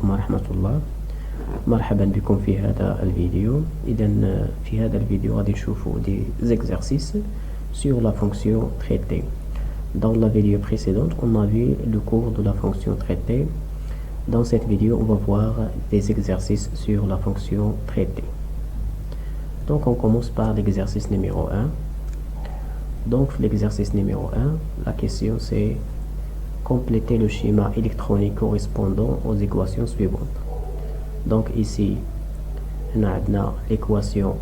عليكم ورحمة الله. مرحبا بكم في هذا الفيديو. إذا في هذا الفيديو غادي نشوفوا des exercices sur la fonction traitée. Dans la vidéo précédente, on a vu le cours de la fonction traitée. Dans cette vidéo, on va voir des exercices sur la fonction traitée. Donc on commence par l'exercice numéro 1. Donc l'exercice numéro 1, la question c'est compléter le schéma électronique correspondant aux équations suivantes. Donc ici, on a l'équation,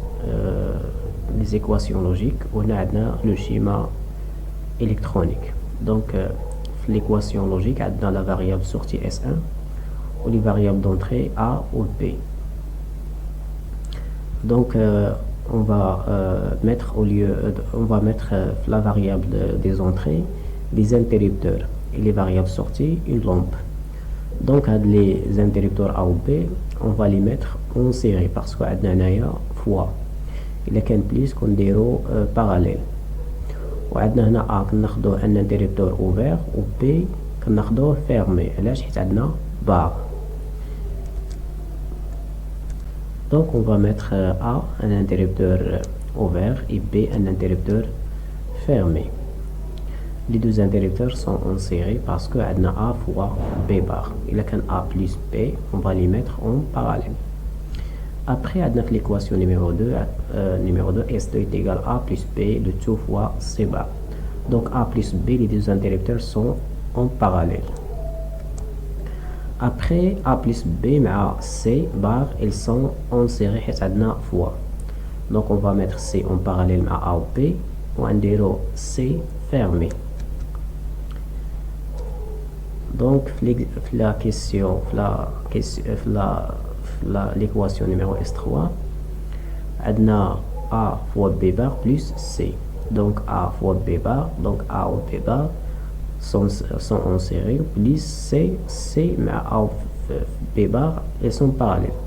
les équations logiques, on a le schéma électronique. Donc l'équation logique, on a la variable sortie S1 ou les variables d'entrée A ou B. Donc on va mettre la variable des entrées des interrupteurs et les variables sorties une lampe. Donc les interrupteurs A ou B, on va les mettre en série parce que عندنا fois il y a plus qu'on dirait parallèle. وعندنا هنا A كناخدوه un interrupteur ouvert ou B كناخدوه fermé. علاش؟ حيت عندنا barre. Donc on va mettre A un interrupteur ouvert et B un interrupteur fermé. Les deux interrupteurs sont en série parce que A fois B bar. Il y a qu'un A plus B, on va les mettre en parallèle. Après, l'équation numéro 2, S2 est égal à A plus B de tout fois C bar. Donc A plus B, les deux interrupteurs sont en parallèle. Après, A plus B et C bar, ils sont en série fois. Donc on va mettre C en parallèle à A ou B, ou un C fermé. Donc l'équation numéro S3, on a A fois B bar plus C. Donc A fois B bar, donc A ou B bar sont en série, plus C mais A ou B bar, elles sont parallèles.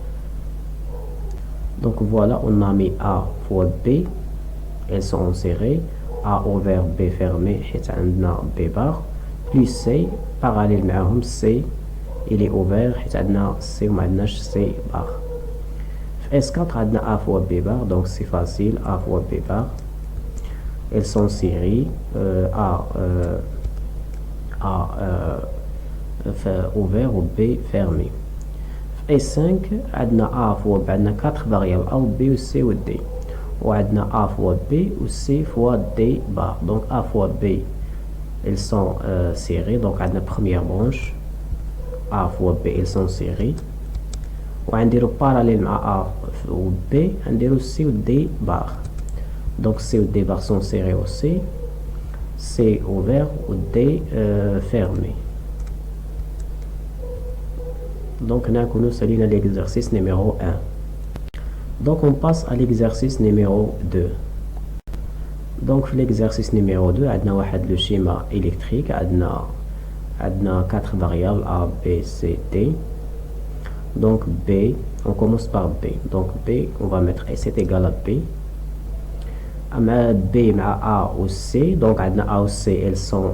Donc voilà, on a mis A fois B, elles sont en série, A ouvert B fermé, on a B bar, plus C parallèle معهم C il est ouvert حيت عندنا C وما عندناش C bar. في S4 عندنا A fois B bar, donc c'est facile, A fois B bar, elles sont série, A ouvert ou B fermé. في S5 عندنا A fois B, عندنا 4 variables A ou B ou C ou D, وعندنا A fois B ou C fois D bar. Donc A fois B, elles sont serrées, donc à la première branche A fois B, elles sont serrées. وعنديرو parallèle à A ou B, عنديرو C ou D bar. Donc C ou D bar sont serrés au C ouvert ou D fermé. Donc nous saluons l'exercice numéro 1. Donc on passe à l'exercice numéro 2. Donc l'exercice numéro 2, on a le schéma électrique, on a 4 variables A, B, C, D. Donc B, on commence par B. Donc B, on va mettre S est égal à B. B et A ou C, donc on a A ou C, elles sont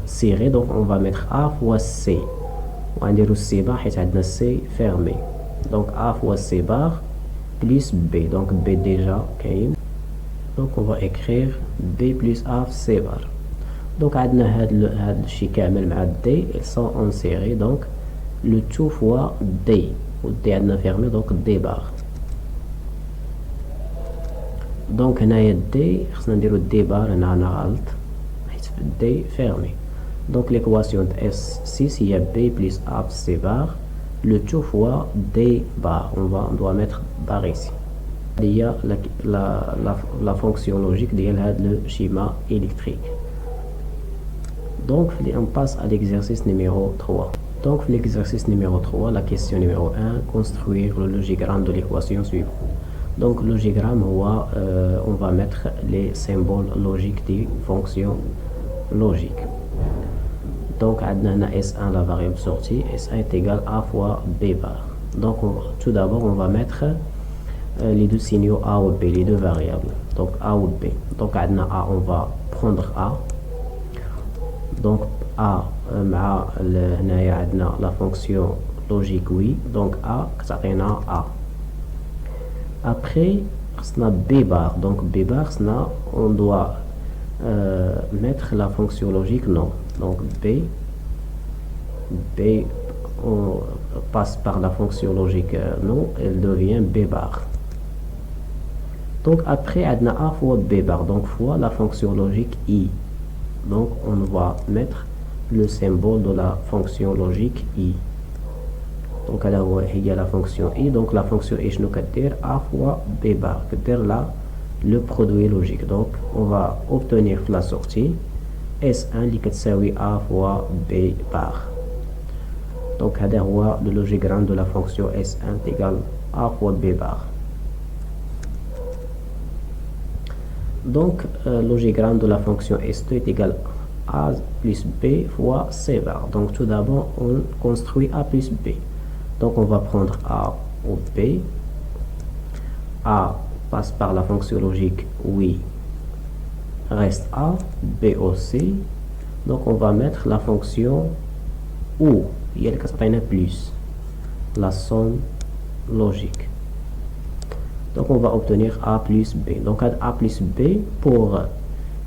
serrées, donc on va mettre A fois C. On a C bar, et on a C fermé. Donc A fois C bar plus B, donc B déjà, okay. Donc on va écrire B plus A C bar. Donc on a هاد الشيء كامل مع D, ils sont en série, donc le tout fois D, ou D عندنا fermé, donc D bar. Donc هنايا D خصنا نديرو D bar, هنا غلط حيت D fermé. Donc l'équation de S6 il y a B plus A C bar, le tout fois D bar. On doit mettre bar ici. Il y a la fonction logique de le schéma électrique. Donc on passe à l'exercice numéro 3. Donc l'exercice numéro 3, la question numéro 1, construire le logigramme de l'équation suivante. Donc le logigramme, on va mettre les symboles logiques des fonctions logiques. Donc on a S1 la variable sortie, S1 est égal à A fois B bar. Donc tout d'abord on va mettre les deux signaux A ou B, les deux variables, donc A ou B. Donc A, on va prendre A, donc A مع هنايا عندنا la fonction logique oui, donc A كتعطينا A. Après خصنا B bar, donc B bar خصنا on doit mettre la fonction logique non, donc B on passe par la fonction logique non, elle devient B bar. Donc après on a A fois B bar, donc fois la fonction logique I, donc on va mettre le symbole de la fonction logique I. Donc il y a la fonction I, donc la fonction I شنو كدير A fois B bar, كدير là le produit logique. Donc on va obtenir la sortie S1 اللي كتساوي A fois B bar. Donc هذا هو le logogramme de la fonction S1 égale A fois B bar. Donc logogramme de la fonction S2 est égal A plus B fois C bar. Donc tout d'abord on construit A plus B. Donc on va prendre A ou B. A passe par la fonction logique oui, reste A, B aussi. Donc on va mettre la fonction OU, il y a le plus, la somme logique. Donc on va obtenir A plus B. Donc A plus B, pour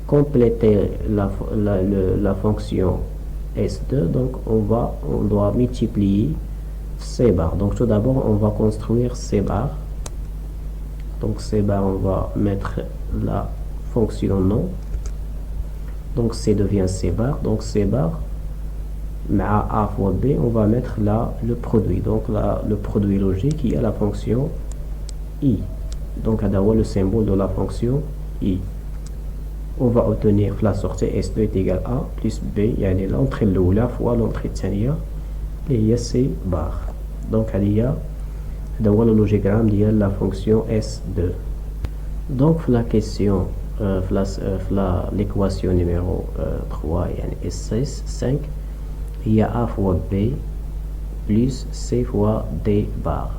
compléter la fonction S2, donc on doit multiplier C bar. Donc tout d'abord on va construire C bar. Donc C bar on va mettre la fonction non. Donc C devient C bar. Donc C bar A fois B, on va mettre là le produit. Donc là le produit logique il y a la fonction I. Donc d'avoir le symbole de la fonction I. On va obtenir la sortie S2 est égal à plus B, يعني l'entrée الأولى fois l'entrée الثانية اللي هي C bar. Donc هذا هو le logogramme ديال la fonction S2. Donc la question l'équation numéro 3 يعني S6 5 il y a A fois B plus C fois D bar.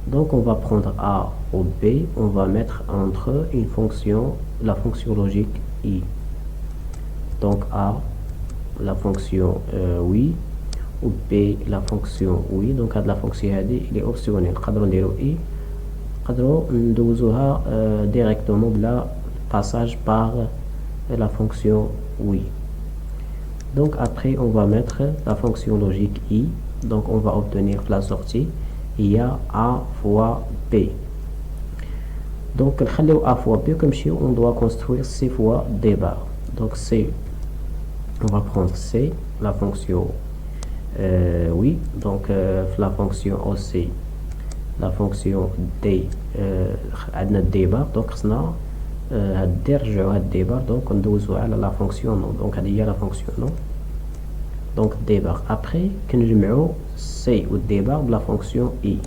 Donc on va prendre A ou B, on va mettre entre une fonction, la fonction logique I. Donc A, la fonction oui, ou B, la fonction oui. Donc la fonction il est optionnel. نقدروا نديرو I, نقدروا ندوزوها directement بلا passage par la fonction oui. Donc après on va mettre la fonction logique I. Donc on va obtenir la sortie. Il y a A fois B. Donc A fois B comme si on doit construire C fois D bar. Donc C, on va prendre C, la fonction oui, donc la fonction aussi, la fonction D, D bar, donc D bar, donc on doit la fonction non, donc il y a la fonction non. Donc D bar. Après, كنجمعو C ou D bar de la fonction I.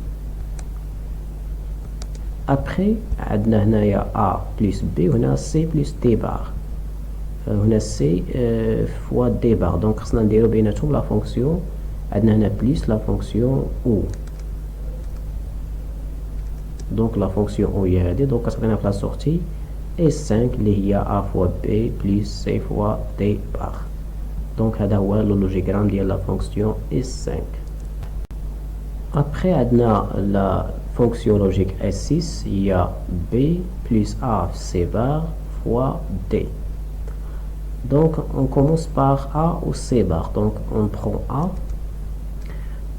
Après, عندنا هنايا A plus B وهنا C plus D bar. هنا C fois D bar. Donc خصنا نديرو بيناتهم la fonction. عندنا هنا plus la fonction OU. Donc la fonction OU هي هادي. Donc كتعطينا في la sortie S5 اللي هي A fois B plus C fois D bar. Donc هذا هو le logogramme ديال la fonction S5. Après عندنا la fonction logique S6, il y a B plus A C bar fois D. Donc on commence par A ou C bar. Donc on prend A.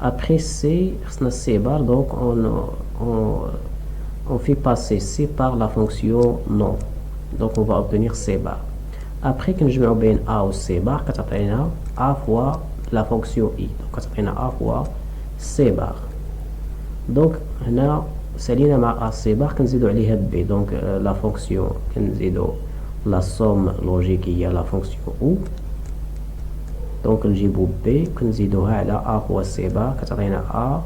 Après C, C bar, donc on fait passer C par la fonction non. Donc on va obtenir C bar. Après que je mets bien A ou C bar, كتعطينا A fois la fonction I. Donc كتعطينا A fois C bar. Donc هنا سالينا مع A C bar كنزيدو عليها B. Donc la fonction كنزيدو la somme logique هي la fonction OU. Donc نجيبو B كنزيدوها على A fois C bar كتعطينا A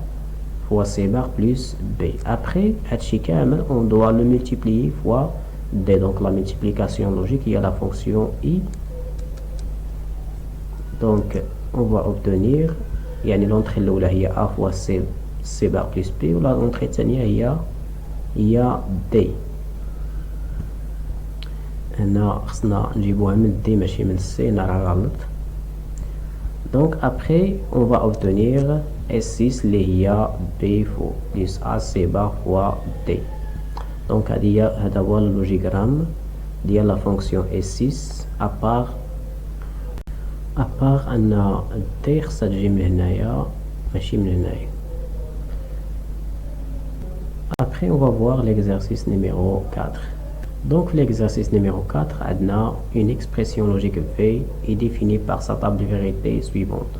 fois C bar plus B. Après هادشي كامل on doit le multiplier fois D. Donc la multiplication logique il y a la fonction I. Donc on va obtenir يعني l'entrée الأولى هي A fois C bar plus B ولا l'entrée الثانية هي D. هنا خصنا نجيبوها من D ماشي من C، هنا راه غلط. Donc après on va obtenir S6 اللي هي B فوق بلس AC بار فوا D. دونك هذا هو اللوجيغرام ديال لا فونكسيون S6 ابار ان D خصها تجي من هنايا ماشي من هنايا. Après, on va voir l'exercice numéro 4. Donc, l'exercice numéro 4, on a une expression logique V est définie par sa table de vérité suivante.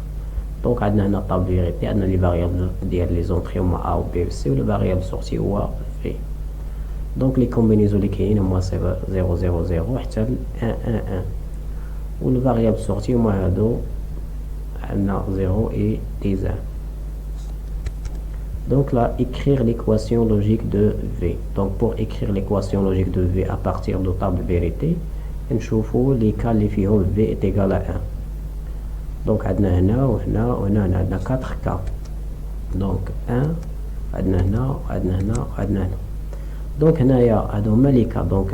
Donc, on a une table de vérité, on a les variables, les entrées A ou B ou C, ou les variables sorties ou A, V. Donc, les combinaisons qui sont moi c'est 0, 0, 0, 1, 1, 1. Ou les variables sorties, moi, on a 0 et 10. Donc là, écrire l'équation logique de V. Donc pour écrire l'équation logique de V à partir de table de vérité, on voit les cas les fions V est égal à 1. Donc on a 4 cas. Donc 1, donc on a les cas. Donc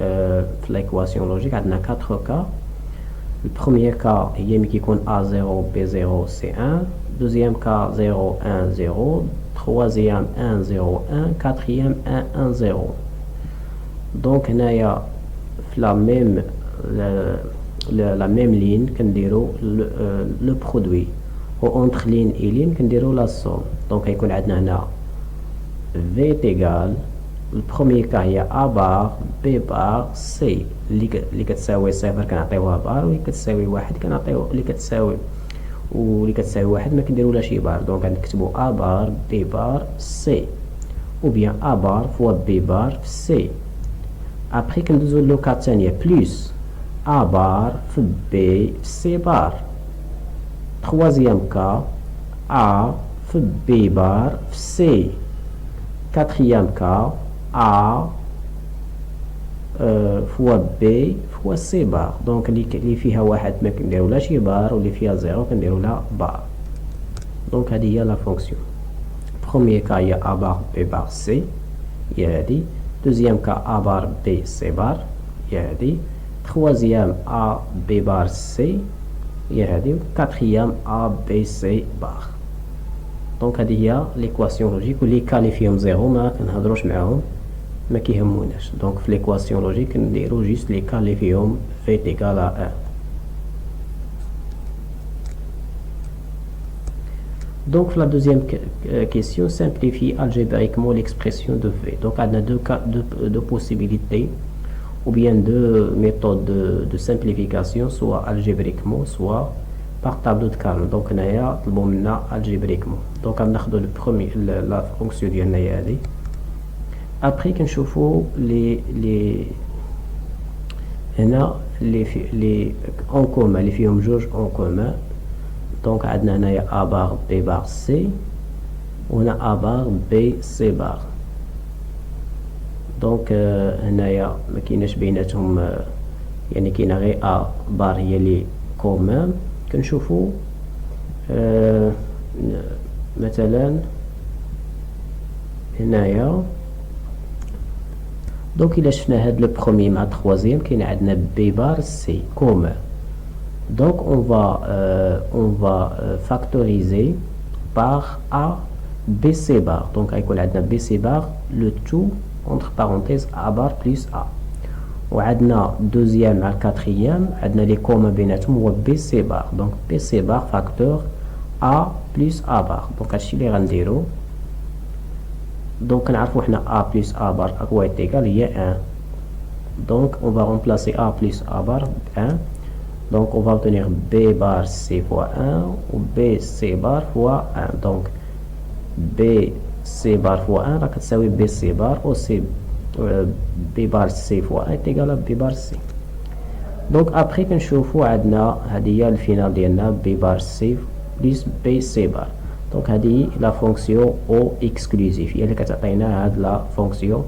l'équation logique, on a 4 cas. Le premier cas, il y a qui compte A0, B0, C1. Deuxième cas, 0, 1, 0. Troisième 1, 0, 1. Quatrième 1, 1, 0. Donc, on a la même ligne qu'on dirait le produit. Entre ligne et ligne, qu'on dirait la somme. Donc, on a V est égal. Le premier cas, il y a A bar, B bar, C. اللي كتساوي صفر كنعطيوها بار واللي كتساوي واحد كنعطيو واللي كتساوي واحد ما كنديرو لا شي بار. دونك غنكتبو A بار B بار C ou bien A بار فوا B بار في C. ابري كندوزو لو كا الثانية بلوس A بار في B في C بار. troisième cas A في B بار في C. quatrième cas A فوا B فوا C بار. دونك اللي فيها واحد ما كنديرو لا شي بار واللي فيها زيرو كنديرو لا بار. دونك هذه هي لا فونكسيون. بروميير كا هي A بار B بار C هي هادي. دوزيام كا A بار B C بار هي هادي. تخوازيام A B بار C هي هادي. كاتريام A B C بار. دونك هذه هي ليكواسيون لوجيك واللي كا اللي فيهم زيرو ما كنهضروش معاهم ما كيهموناش. دونك في ليكواسيون لوجيك نديرو جيست لي كا اللي فيهم في égal à 1. Donc la deuxième question simplifie algébriquement l'expression de V. Donc on a deux possibilités ou bien deux méthodes de simplification, soit algébriquement soit par tableau de Carnot. Donc on a algébriquement. Donc on a le premier la fonction ديالنا هي هذه. Après كنشوفوا les هنا les en commun اللي فيهم جوج en commun. Donc عندنا هنايا A بار B بار C وهنا A بار B C بار. دونك هنايا ما كايناش بيناتهم يعني كاينه غير A بار هي اللي كومون. كنشوفوا مثلا هنايا دونك إلا شفنا هاد لو بروميي مع تخوازيام كاين عندنا بي بار سي كومون. دونك on va factoriser par A B C bar. دونك غيكون عندنا B C bar لو تو entre parenthèses A bar plus A. وعندنا دوزيام مع الكاتريام عندنا لي كومون بيناتهم هو B C bar. دونك B C bar facteur A plus A bar. دونك هادشي اللي غنديرو. Donc كنعرفو حنا A plus A bar هو égal هي 1. Donc on va remplacer A plus A bar 1. Donc on va obtenir B bar C fois 1 ou B C bar fois 1. Donc B C bar fois 1 راك تساوي B C bar ou C B bar C fois 1 est égal à B bar C. Donc après كنشوفو عندنا هذه هي الفينال ديالنا B bar C plus B C bar. دونك هذه لا فونكسيون او اكسكلوزيف هي اللي كتعطينا هاد لا فونكسيون.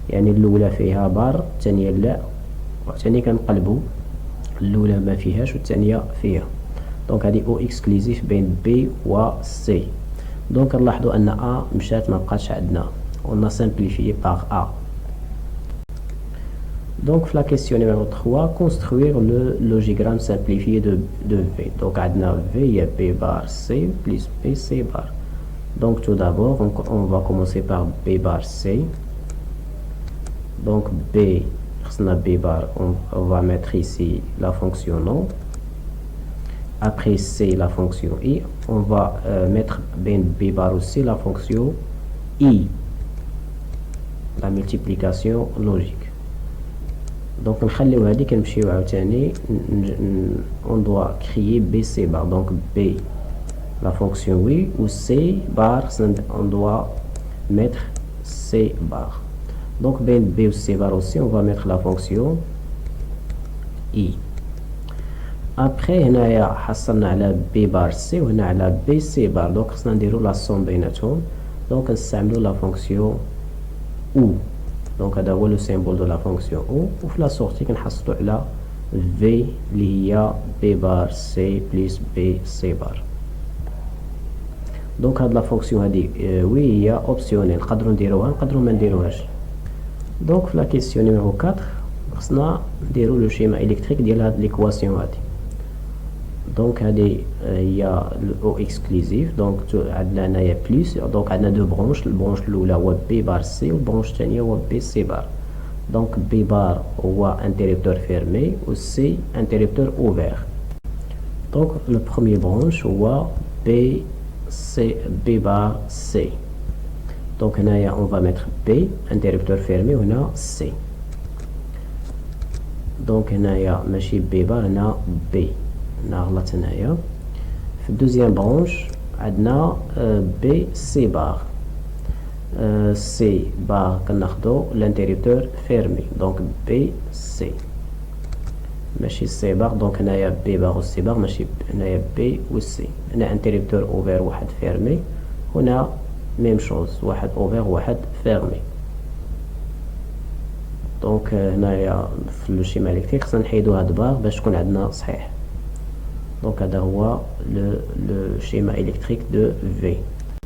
يعني الاولى فيها بار الثانيه لا وثاني كنقلبوا الاولى ما فيهاش والثانيه فيها. دونك هذه او اكسكلوزيف بين بي و سي. دونك نلاحظوا ان ا مشات ما بقاتش عندنا on a simplifié par A. Donc la question numéro 3, construire le logigramme simplifié de V. Donc on a V il y a B bar C plus B C bar. Donc tout d'abord, on va commencer par B bar C. Donc B bar, on va mettre ici la fonction non. Après C, la fonction I. On va mettre B bar aussi la fonction I, la multiplication logique. Donc on doit créer BC bar. Donc B, la fonction oui, ou C bar, on doit mettre C bar. Donc B ou C bar aussi, on va mettre la fonction I. Après, on a B bar C, on a B C bar. Donc on a la somme بيناتهم. Donc on a la fonction OU. Donc هذا هو le symbole de la fonction OU. وفي la sortie كنحصلوا على V اللي هي B bar C plus B C bar. Donc هاد la fonction هادي oui هي optionnelle. نقدروا نديروها نقدروا ما نديروهاش. Donc في la question numéro 4 خصنا نديرو le schéma électrique ديال هاد l'équation هادي. Donc هادي هي O exclusif. Donc عندنا هنايا plus. Donc عندنا deux branches. البرونش الأولى هو B bar C والبرونش الثانية هو B C bar. Donc B bar هو interrupteur fermé و C interrupteur ouvert. Donc le premier branche هو B bar C. Donc هنايا on va mettre B interrupteur fermé و هنا C. Donc هنايا ماشي B bar هنا B. نغلط هنايا. في الدوزيام برونش عندنا بي سي بار. سي بار كناخدو الانتيريبتور فيرمي. دونك بي سي ماشي سي بار. دونك هنايا بي بار و سي بار ماشي هنايا بي و سي. هنا انتيريبتور اوفير واحد فيرمي. هنا ميم شوز واحد اوفير واحد فيرمي. دونك هنايا في لو شيما الكتريك خصنا نحيدو هاد بار باش تكون عندنا صحيح. Donc, le schéma électrique de V.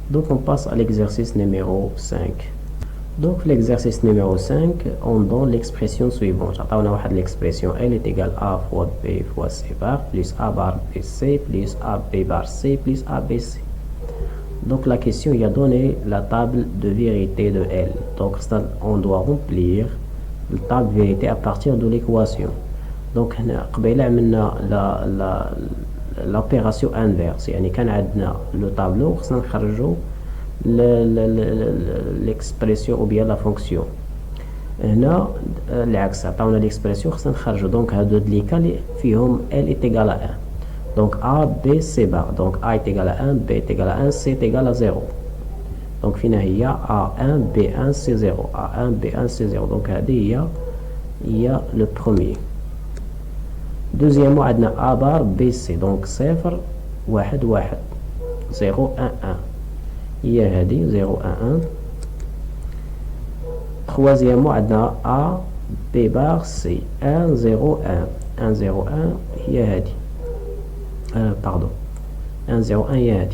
Donc, on passe à l'exercice numéro 5. Donc, l'exercice numéro 5, on donne l'expression suivante. On a l'expression L est égale A fois B fois C bar plus A bar BC plus A B bar C plus A BC. Donc, la question, il a donné la table de vérité de L. Donc, on doit remplir la table de vérité à partir de l'équation. Donc قبيله عملنا l'opération inverse. يعني كان عندنا لو طابلو خصنا نخرجوا l'expression ou bien la fonction. هنا العكس عطاونا l'expression خصنا نخرجوا. دونك هادو لي كا اللي فيهم L est égal à 1. Donc A B C bar. Donc A est égal à 1, B est égal à 1, C est égal à 0. Donc فينا هي A1 B1 C0. A1 B1 C0. Donc هذه هي le premier. Deuxièmement, on a A bar BC. Donc 0 1 1 0 1 1. Il y a 0 1 1. Troisièmement, on a A B bar C 1 0 1 1 0 1. Il y a pardon 1 0 1. Il y a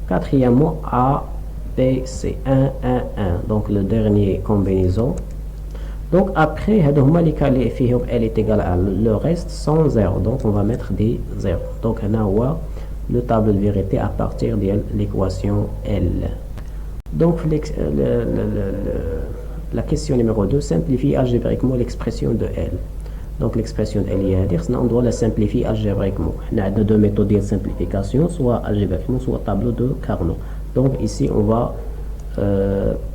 quatrièmement, A B C 1 1 1. Donc le dernier combinaison. Donc après, L est égal à le reste sont 0. Donc on va mettre des 0. Donc on a le tableau de vérité à partir de l'équation L. Donc la question numéro 2 simplifie algébriquement l'expression de L. Donc l'expression de L, on doit la simplifier algébriquement. On a deux méthodes de simplification, soit algébriquement, soit tableau de Carnot. Donc ici on va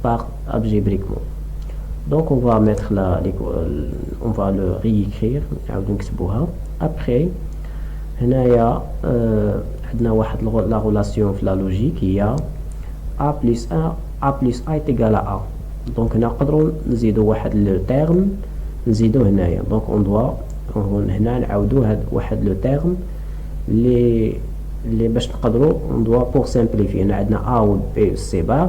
par algébriquement. Donc on va mettre on va le réécrire. Après, هنايا عندنا واحد la relation في la logique هي A plus 1 A plus A est égal à A. Donc نقدروا نزيدوا واحد le terme نزيدوه هنايا. Donc on doit هنا نعاودوا هاد واحد le terme اللي باش نقدروا on doit pour simplifier. هنا عندنا A و B و C bar.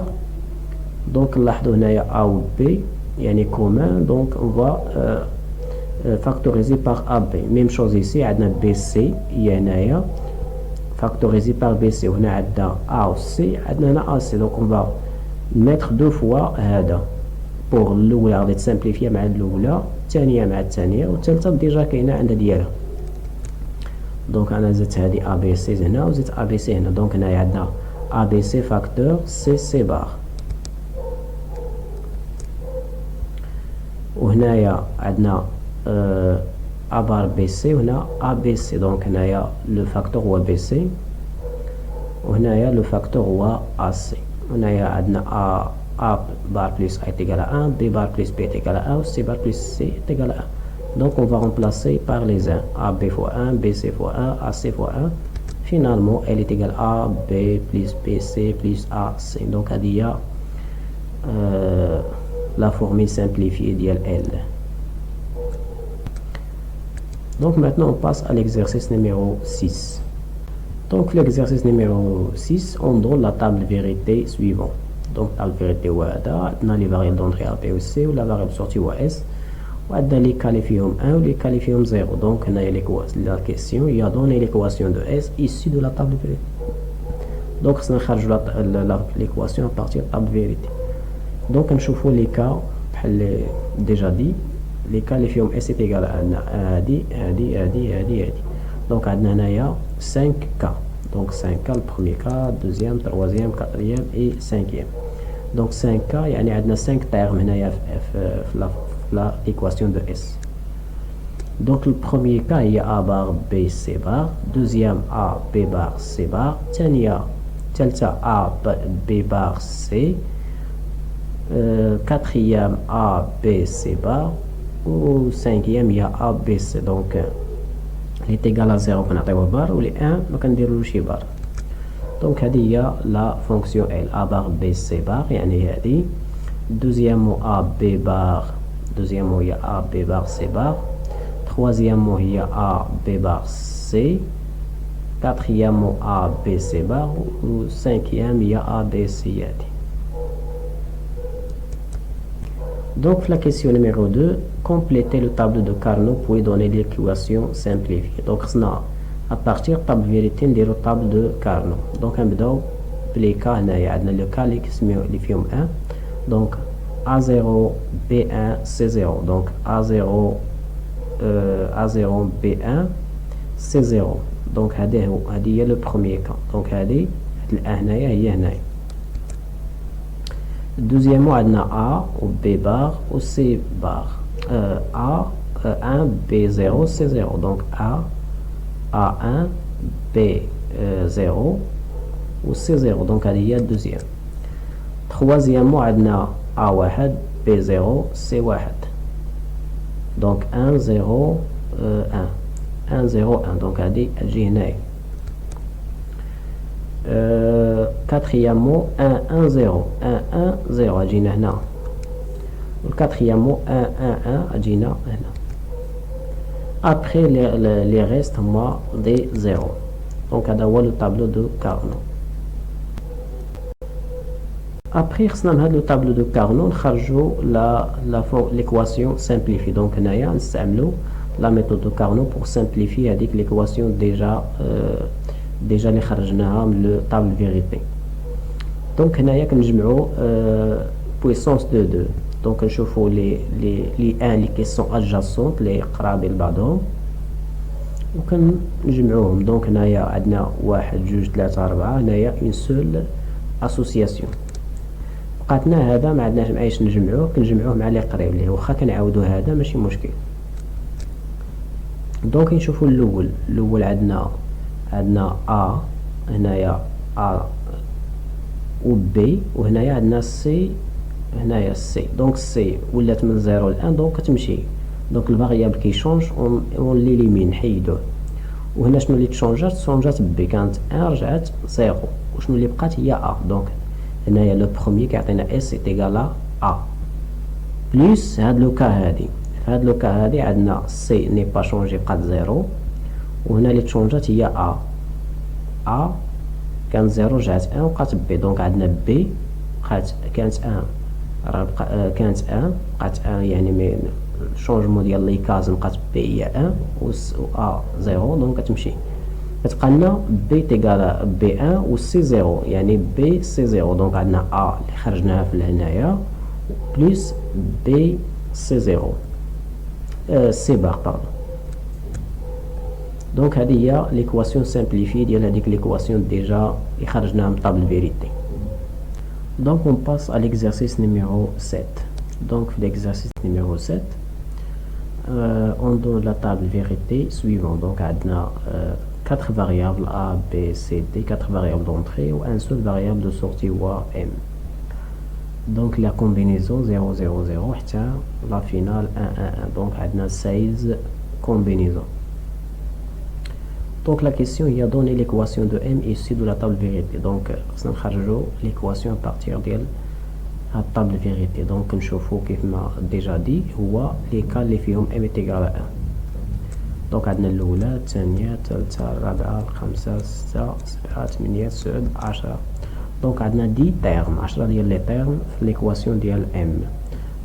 Donc نلاحظوا هنايا A و B يعني commun. Donc on va factoriser par AB. Même chose ici, on a BC, il y a هنايا factorisé par BC. On a A aussi, on a AC. Donc on va mettre deux fois هذا pour الأولى غادي تسامبليفيا مع الأولى، الثانية مع الثانية، والثالثة ديجا كاينة عندها ديالها. دونك أنا زدت هذه ABC هنا وزدت ABC هنا. دونك هنايا عندنا ABC facteur C bar. وهنايا عندنا A bar BC وهنا ABC. donc هنايا le facteur هو BC وهنايا le facteur هو AC. هنايا عندنا A bar plus A est égal à 1, B bar plus B est égal à 1, C bar plus C est égal à 1. Donc on va remplacer par les 1. AB fois 1, BC fois 1, AC fois 1. Finalement, elle est égale à B plus BC plus AC. Donc il y a la formule simplifiée d'L. Donc maintenant on passe à l'exercice numéro 6. Donc l'exercice numéro 6, on donne la table de vérité suivante. Donc table de vérité on a les variables d'entrée A, B ou C, ou la variable sortie ou S, on a les qualifiés 1 ou les qualifiés 0. Donc on a la question, il y a donné l'équation de S issue de la table de vérité. Donc on a l'équation à partir de la table de vérité. Donc on choisit les cas, déjà dit, les qualifiés S est égal à AD. Donc on a 5 cas. Donc 5 cas, le premier cas, deuxième, troisième, quatrième et cinquième. Donc 5 cas, il y a 5 termes dans l'équation de S. Donc le premier cas, il y a A bar B C bar, deuxième A B bar C bar, ثالثة A B bar C, quatrième A B C bar, ou cinquième il y a A B C. Donc il est égal à 0 كنعطيوه bar ou les 1 ما كنديرولوش شي bar. Donc هذه هي la fonction L. A bar B C bar يعني هذه. Deuxième mot A B bar, deuxième mot il y a A B bar C bar. Troisième mot il y a A B bar C. Quatrième mot A B C bar ou cinquième il y a A B C هذه. Donc la question numéro 2, compléter le tableau de Carnot pour y donner l'équation simplifiée. Donc à partir de la table vérité, on le table de Carnot. Donc on va les cas, on a le cas qui est 1. Donc A0, B1, C0. Donc A0, B1, C0. Donc c'est le premier cas. Donc c'est le deuxièmement, on a A ou B bar ou C bar. A1, B0, C0. Donc A1, B0 ou C0. Donc il y a deuxième. Troisièmement, on a A1, B0, C1. Donc 1, 0, 1. 1, 0, 1. Donc il y a quatrième mot 1 1 0 1 1 0 اجينا هنا. والquatrième mot 1 1 1 اجينا هنا. Après les restes moi des 0. Donc هذا هو le tableau de Carnot. Après خصنا من هذا le tableau de Carnot نخرجوا l'équation simplifiée. Donc هنايا نستعملوا la méthode de Carnot pour simplifier هذيك l'équation déjà اللي خرجناها من لو طابل فيغيتي. دونك هنايا كنجمعوا puissance de 2. دونك نشوفوا لي 1 اللي كيسون ادجاسونت اللي قرابين لبعضهم وكنجمعوهم. دونك هنايا عندنا 1 2 3 4. هنايا اون سول اسوسياسيون. بقاتنا هذا ما عندناش معايش نجمعوه، كنجمعوه مع اللي قريب ليه واخا كنعاودوا هذا ماشي مشكل. دونك نشوفوا الاول عندنا A هنايا A و B وهنايا عندنا C هنايا C. دونك C ولات من 0 ل 1 دونك كتمشي. دونك الفاريابل كيشونج اون ليليمين نحيدوه. وهنا شنو اللي تشونجات B كانت 1 رجعت 0 وشنو اللي بقات هي A. دونك هنايا لو بروميي كيعطينا S ايغال A بلس هاد لو كا هادي. في هاد لو كا هادي عندنا C ني با شونجي بقات 0 وهنا اللي تشونجات هي A كانت 0 رجعت 1 وبقات B. دونك عندنا B كانت 1 كانت 1 بقات 1 يعني من الشونجمون ديال لي كاز بقات B هي 1 و A 0 دونك كتمشي كتبقى لنا B تيغال B1 و C 0 يعني B C 0. دونك عندنا A اللي خرجناها في هنايا بلس B C 0 C بار باردون. دونك هذه هي ليكواسيون سامبليفي ديال هذيك ليكواسيون ديجا اللي خرجناها من طابل فيريتي. Donc on passe à l'exercice numéro 7. Donc l'exercice numéro 7, on donne la table vérité suivante. Donc on a 4 variables A, B, C, D, 4 variables d'entrée ou un seul variable de sortie ou M. Donc la combinaison 0, 0, 0, la finale 1, 1, 1. Donc on a 16 combinaisons. Donc la question, il y a donné l'équation de M ici de la table vérité. Donc on va l'équation à partir de la table vérité. Donc on chauffe qui m'a déjà dit, هو les cas اللي فيهم M est égal à 1. Donc عندنا الأولى الثانية الثالثة الرابعة الخامسة الستة السبعة ثمانية تسعة 10. Donc عندنا 10 termes, 10 ديال les termes في l'équation ديال M.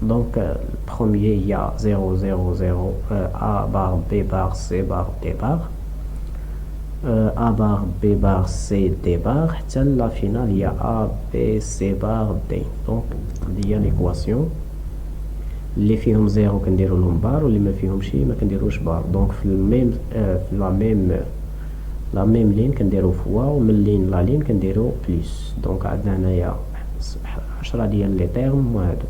Donc premier il y a 0 0 0 A bar B bar C bar D bar. A bar, B bar, C, D bar, la finale il y a A, B, C bar, D. Donc il y a l'équation. Les فيهم 0 كنديروا لهم بار واللي ما فيهمش ما كنديروش بار. Donc في الميم لا ميم لين كنديروا فوا ومن لين لا لين كنديروا بلس. دونك عندنا هنايا 10 ديال لي تيرم وهادو.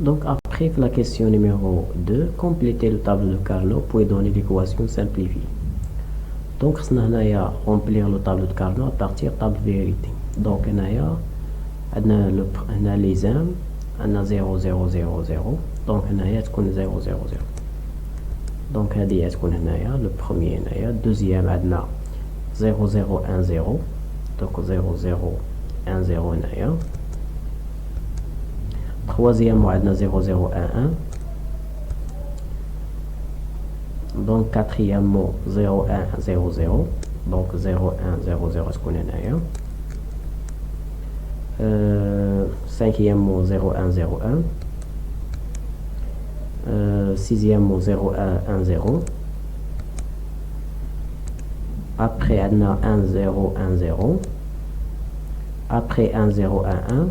Donc après la question numéro 2, complétez le tableau de Carnot pour donner l'équation simplifiée. Donc on va remplir le tableau de Carnot à partir de table vérité. Donc on a les m, on a 0 0 0 0. Donc on a 0 0 0. Donc on a le premier, deuxième on a 0 0 1 0. Donc 0 0 1 0 on a. Troisième, on a 0, 0, 1, 1. Donc, quatrième mot, 0, 1, 0, 0. Donc, 0, 1, 0, 0, ce qu'on a là. Cinquième mot, 0, 1, 0, 1. Sixième mot, 0, 1, 1, 0. Après, on a 1, 0, 1, 0. Après, 1, 0, 1, 1.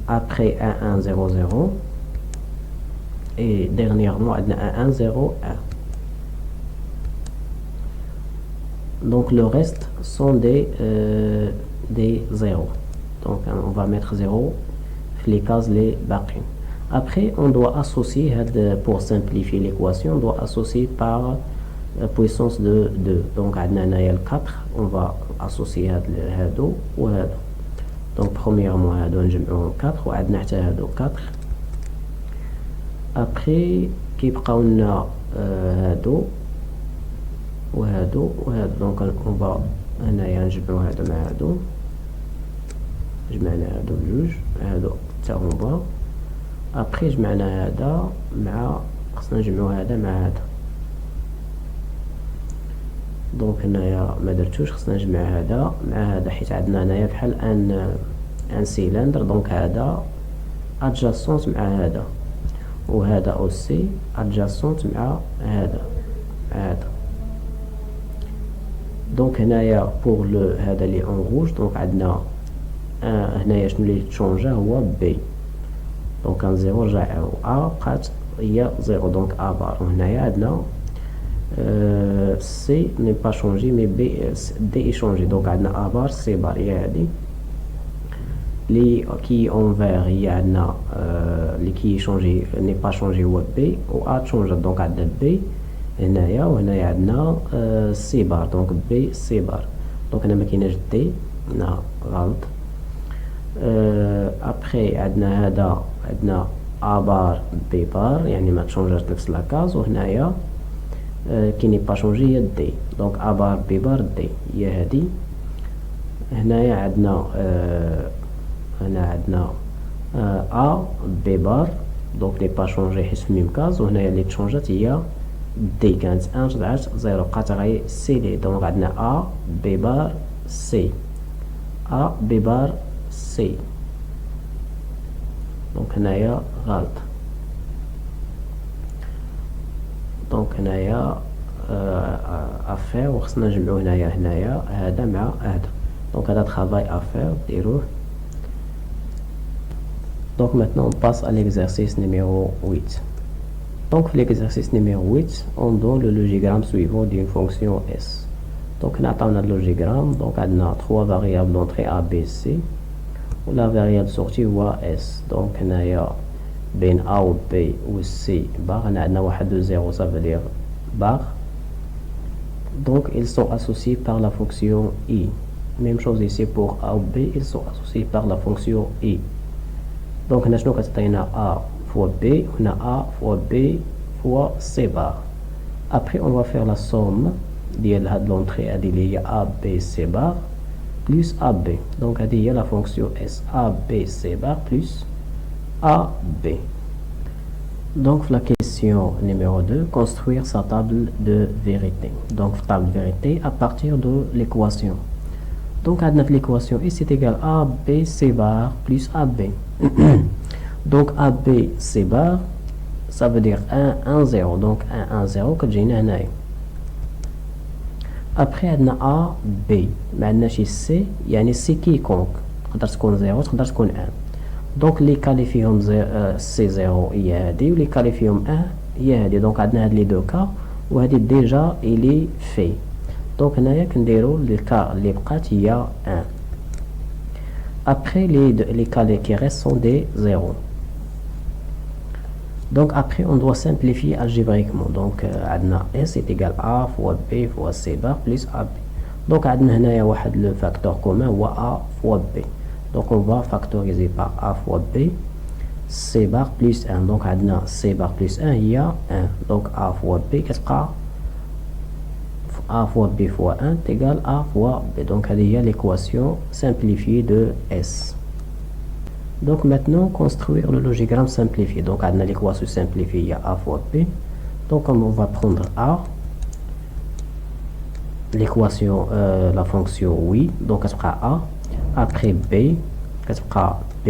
Après 1, 1, 0, 0. Et dernièrement, on a 1, 1, 0, 1. Donc le reste sont des 0. Donc on va mettre 0 les cases les baqin. Après on doit associer, pour simplifier l'équation, on doit associer par puissance de 2. Donc on a 4, on va associer هادو وهادو. Donc premièrement هادو نجمعوهم 4 وعندنا حتى هادو 4. Après كيبقاو لنا هادو وهادو وهادو. دونك on va هنايا نجمعو هادو مع هادو. جمعنا هادو بجوج هادو حتى هما. Après جمعنا هذا مع خصنا نجمعو هذا مع هذا. دونك هنايا ما درتوش خصنا نجمع هذا مع هذا حيت عندنا هنايا بحال ان سيلندر. دونك هذا ادجاسونت مع هذا وهذا اوسي ادجاسونت مع هذا دونك هنايا بور لو هذا لي اون روج. دونك عندنا هنايا شنو اللي تشونجا هو بي. دونك كان زيرو رجع ا بقات هي زيرو. دونك ا بار. وهنايا عندنا C n'est pas changé mais B, D est changé. Donc on a A bar, C bar. Les qui en vert, il y a les qui est changé n'est pas changé ou B ou A change. Donc on a B et on a C bar. Donc B, C bar. Donc on a maquinage D, on a غلط. Après on a A bar, B bar. يعني ما تشونجاش نفس لا كاز. وهنايا qui n'est pas changé هي D. donc A bar B bar D هي هادي. هنايا عندنا A B bar donc n'est pas changé حيت في ميم كاز. وهنايا اللي تشونجات هي D كانت 1 رجعت 0 بقات غير C لي. دونك عندنا A B bar C A B bar C. دونك هنايا غلط. دونك هنايا افير وخصنا نجمعو هنايا هذا مع هذا. دونك هذا travail à faire ديروه. Donc maintenant on passe à l'exercice numéro 8. Donc l'exercice numéro 8, on donne le logigramme suivant d'une fonction S. Donc on a le logigramme, donc on a trois variables d'entrée A, B, C, ou la variable sortie voit S. Donc on a ben A ou B ou C bar, on a 1 de 0, ça veut dire bar. Donc ils sont associés par la fonction I. Même chose ici pour A ou B, ils sont associés par la fonction I. Donc on a A fois B, on a A fois B fois C bar. Après on va faire la somme de l'entrée à A, B, C bar plus AB. Donc il y a la fonction S A, B, C bar plus AB. Donc la question numéro 2, construire sa table de vérité. Donc table de vérité à partir de l'équation. Donc l'équation I c'est égal à AB, C bar plus AB. Donc AB, C bar, ça veut dire 1, 1, 0. Donc 1, 1, 0 que j'ai une. Après on a A, B. Mais on a C, il y a C quiconque. تقدر تكون 0 تقدر تكون 1. Donc les cas اللي فيهم C0 هي هذه ولي cas اللي فيهم 1 هي هذه. Donc عندنا هاد لي دو كا وهذه ديجا إلي في. Donc هنايا كنديرو لي كا اللي بقات هي 1. Après les cas qui restent sont des 0. Donc après on doit simplifier algébriquement. Donc S est égal à A fois B fois C bar plus AB. Donc عندنا هنايا واحد le facteur commun هو A fois B. Donc on va factoriser par A fois B, C bar plus 1. Donc عندنا C bar plus 1 il y a 1. Donc A fois B كتبقى A fois B fois 1 est égal à A fois B. Donc il y a l'équation simplifiée de S. Donc maintenant construire le logigramme simplifié. Donc on a l'équation simplifiée, il y a A fois B. Donc on va prendre A, l'équation, la fonction oui, donc elle sera A, après B, elle sera B,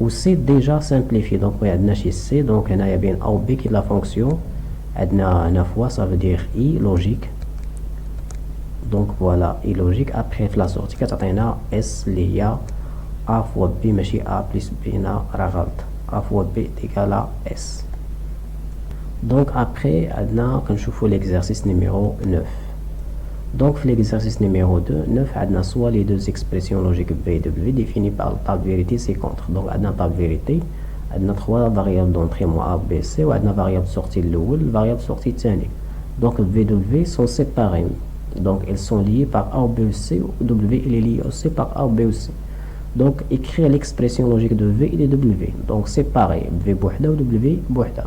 ou C déjà simplifié. Donc on a chez C, donc on a bien A ou B qui est la fonction, on a 9 fois, ça veut dire I logique. Donc voilà, I logique, après la sortie, on a S, il y a A fois B, mais A plus B, A fois B est égal à S. Donc après, on a l'exercice numéro 9. Donc l'exercice numéro 2, 9, on a soit les deux expressions logiques B et W définies par la table vérité C contre. Donc on a table vérité, on a trois variables d'entrée A, B, C, ou on a variable sortie l'oul, variable sortie tani. Donc V et W sont séparés. Donc ils sont liés par A ou B ou C, ou W il est lié aussi par A ou B ou C. Donc écrire l'expression logique de V et de W. Donc séparer V بوحدة ou W بوحدة.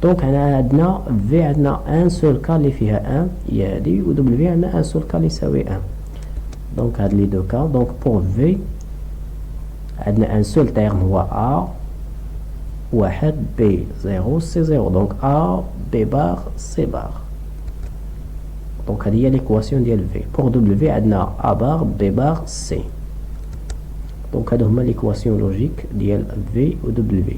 Donc عندنا V عندنا un seul cas اللي فيها 1 هي هذه و W عندنا un seul cas اللي يساوي 1. Donc هاد les deux cas. Donc pour V عندنا un seul terme هو A 1 B 0 C 0. Donc A B bar C bar. Donc هذه هي l'équation ديال V. Pour W عندنا A bar B bar C. Donc هادو هما l'équation logique ديال V ou W.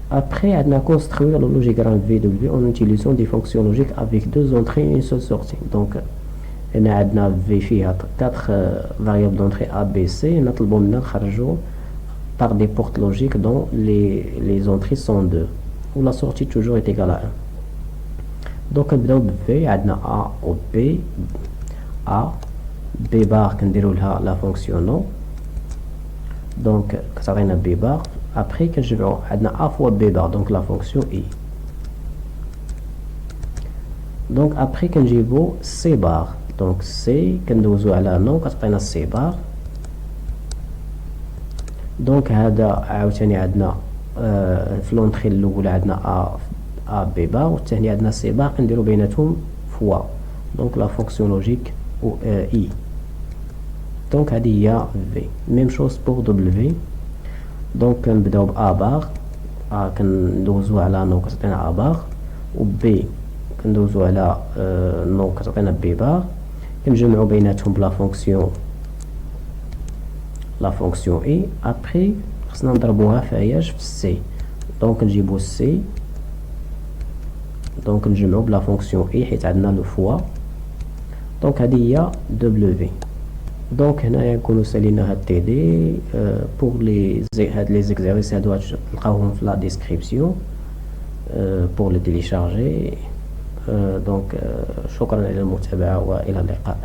Après, on a construit le logigramme VW en utilisant des fonctions logiques avec deux entrées et une seule sortie. Donc, on a V فيها 4 variables d'entrée A, B, C. On a par des portes logiques dont les entrées sont 2. Où la sortie toujours est égale à 1. Donc, on a V, on a A ou B. A, B bar, on a la fonction non. Donc, ça va être B bar. Après, que je vais avoir A fois B bar, donc la fonction I. Donc, après, que je vais C bar, donc C, que nous avons là, non, que c'est C bar. Donc, هذا عاوتاني عندنا في لونطري الأولى عندنا A B bar والثاني عندنا C bar كنديرو بيناتهم فوا. Donc, la fonction logique ou I. Donc, هذه هي V. Même chose pour W. Donc كنبداو ب A bar كندوزو على نو كتعطينا A bar و B كندوزو على نو كتعطينا B bar كنجمعو بيناتهم بلا فونكسيون I. Après خصنا نضربوها في اياش في C. دونك نجيبو C دونك نجمعو بلا فونكسيون I حيت عندنا لو فوا. دونك هذه هي W. دونك هنايا نكونوا سالينا هاد تي دي. بور هاد لي زيكزاريس هادو تلقاوهم في لا ديسكريبسيون بور لي تيليشارجي. دونك شكرا على المتابعة وإلى اللقاء.